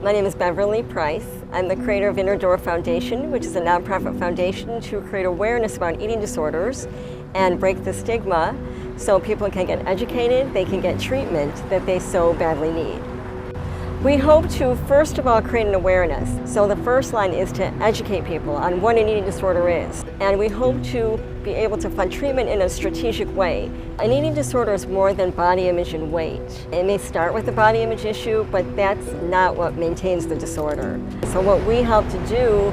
My name is Beverly Price. I'm the creator of Inner Door Foundation, which is a nonprofit foundation to create awareness about eating disorders and break the stigma so people can get educated, they can get treatment that they so badly need. We hope to, first of all, create an awareness. So the first line is to educate people on what an eating disorder is. And we hope to be able to fund treatment in a strategic way. An eating disorder is more than body image and weight. It may start with a body image issue, but that's not what maintains the disorder. So what we help to do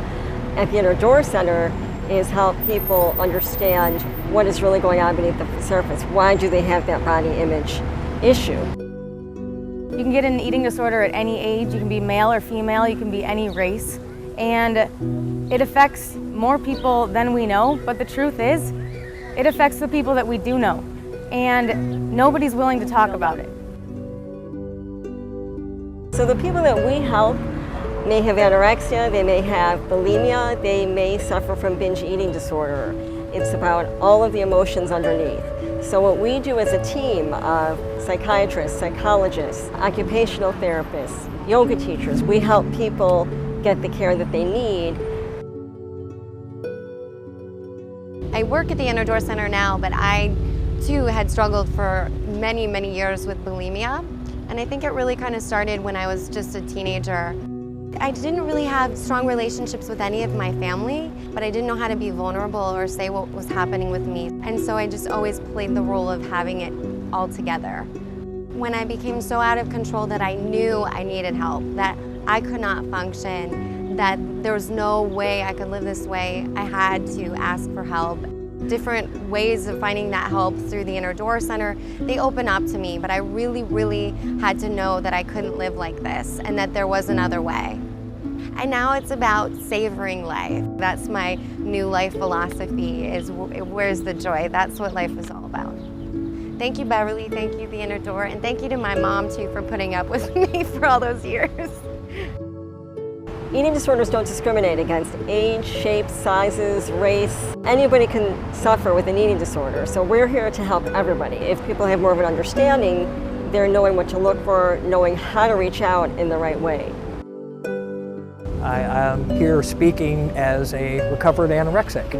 at the Inner Door Center is help people understand what is really going on beneath the surface. Why do they have that body image issue? You can get an eating disorder at any age. You can be male or female, you can be any race. And it affects more people than we know, but the truth is, it affects the people that we do know. And nobody's willing to talk about it. So the people that we help may have anorexia, they may have bulimia, they may suffer from binge eating disorder. It's about all of the emotions underneath. So what we do as a team of psychiatrists, psychologists, occupational therapists, yoga teachers, we help people get the care that they need. I work at the Inner Door Center now, but I too had struggled for many, many years with bulimia. And I think it really kind of started when I was just a teenager. I didn't really have strong relationships with any of my family, but I didn't know how to be vulnerable or say what was happening with me. And so I just always played the role of having it all together. When I became so out of control that I knew I needed help, that I could not function, that there was no way I could live this way, I had to ask for help. Different ways of finding that help through the Inner Door Center, they open up to me, but I really, really had to know that I couldn't live like this and that there was another way. And now it's about savoring life. That's my new life philosophy, is where's the joy? That's what life is all about. Thank you, Beverly, thank you, the Inner Door, and thank you to my mom too for putting up with me for all those years. Eating disorders don't discriminate against age, shape, sizes, race. Anybody can suffer with an eating disorder, so we're here to help everybody. If people have more of an understanding, they're knowing what to look for, knowing how to reach out in the right way. I am here speaking as a recovered anorexic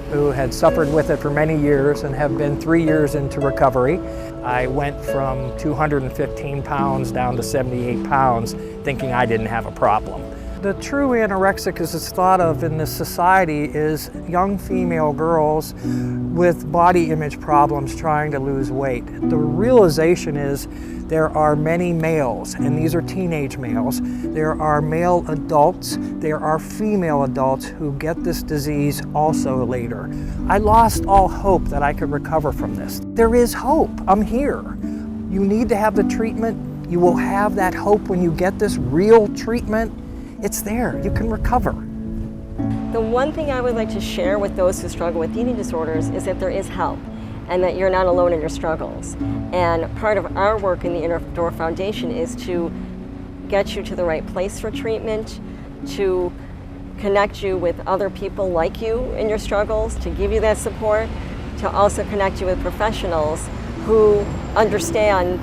who had suffered with it for many years and have been 3 years into recovery. I went from 215 pounds down to 78 pounds thinking I didn't have a problem. The true anorexic, as it's thought of in this society, is young female girls with body image problems trying to lose weight. The realization is there are many males, and these are teenage males. There are male adults, there are female adults who get this disease also later. I lost all hope that I could recover from this. There is hope. I'm here. You need to have the treatment. You will have that hope when you get this real treatment. It's there, you can recover. The one thing I would like to share with those who struggle with eating disorders is that there is help and that you're not alone in your struggles. And part of our work in the Inner Door Foundation is to get you to the right place for treatment, to connect you with other people like you in your struggles, to give you that support, to also connect you with professionals who understand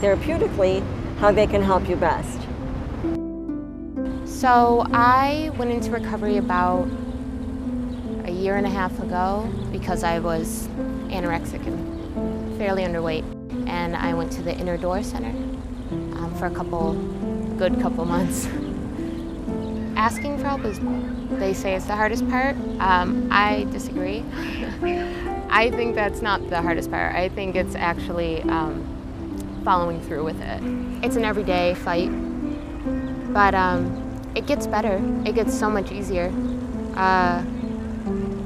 therapeutically how they can help you best. So I went into recovery about a year and a half ago because I was anorexic and fairly underweight. And I went to the Inner Door Center for a good couple months. Asking for help is, they say, it's the hardest part. I disagree. I think that's not the hardest part. I think it's actually following through with it. It's an everyday fight, but it gets better. It gets so much easier.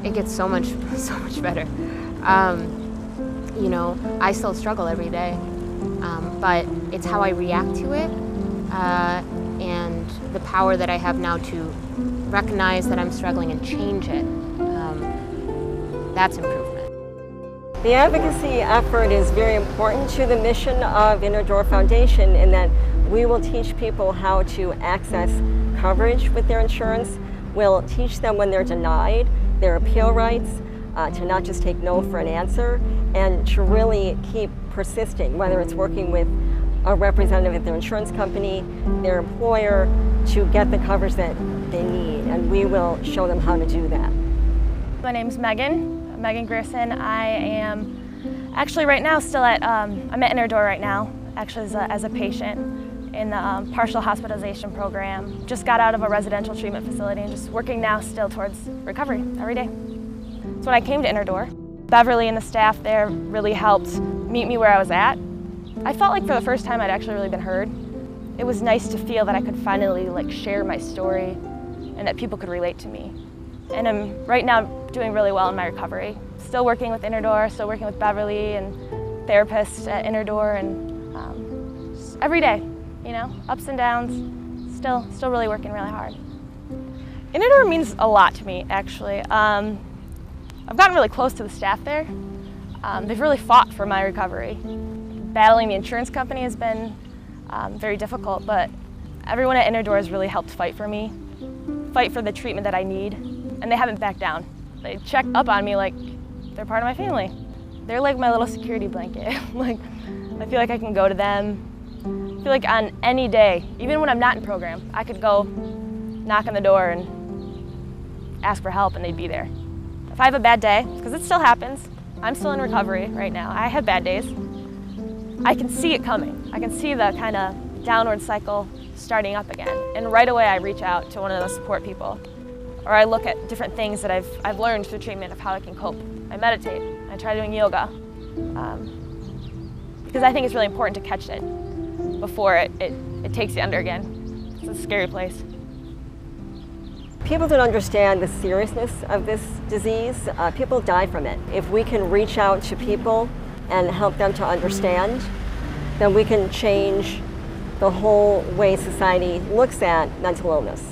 It gets so much better. You know, I still struggle every day, but it's how I react to it and the power that I have now to recognize that I'm struggling and change it. That's improvement. The advocacy effort is very important to the mission of Inner Door Foundation in that we will teach people how to access coverage with their insurance. We'll teach them when they're denied their appeal rights, to not just take no for an answer, and to really keep persisting, whether it's working with a representative at their insurance company, their employer, to get the coverage that they need, and we will show them how to do that. My name's Megan Grierson. I am actually right now still at, I'm at Interdore right now, actually as a patient in the partial hospitalization program. Just got out of a residential treatment facility and just working now still towards recovery every day. So when I came to Interdore, Beverly and the staff there really helped meet me where I was at. I felt like for the first time I'd actually really been heard. It was nice to feel that I could finally share my story and that people could relate to me. And I'm right now doing really well in my recovery. Still working with Interdore, still working with Beverly and therapists at Interdore, and every day, ups and downs, still really working really hard. Interdore means a lot to me, actually. I've gotten really close to the staff there. They've really fought for my recovery. Battling the insurance company has been very difficult, but everyone at Interdore has really helped fight for me, fight for the treatment that I need, and they haven't backed down. They check up on me like they're part of my family. They're like my little security blanket. I feel like I can go to them. I feel like on any day, even when I'm not in program, I could go knock on the door and ask for help and they'd be there. If I have a bad day, because it still happens, I'm still in recovery right now. I have bad days. I can see it coming. I can see the kind of downward cycle starting up again. And right away I reach out to one of those support people. Or I look at different things that I've learned through treatment of how I can cope. I meditate. I try doing yoga. Because I think it's really important to catch it before it takes you under again. It's a scary place. People don't understand the seriousness of this disease. People die from it. If we can reach out to people and help them to understand, then we can change the whole way society looks at mental illness.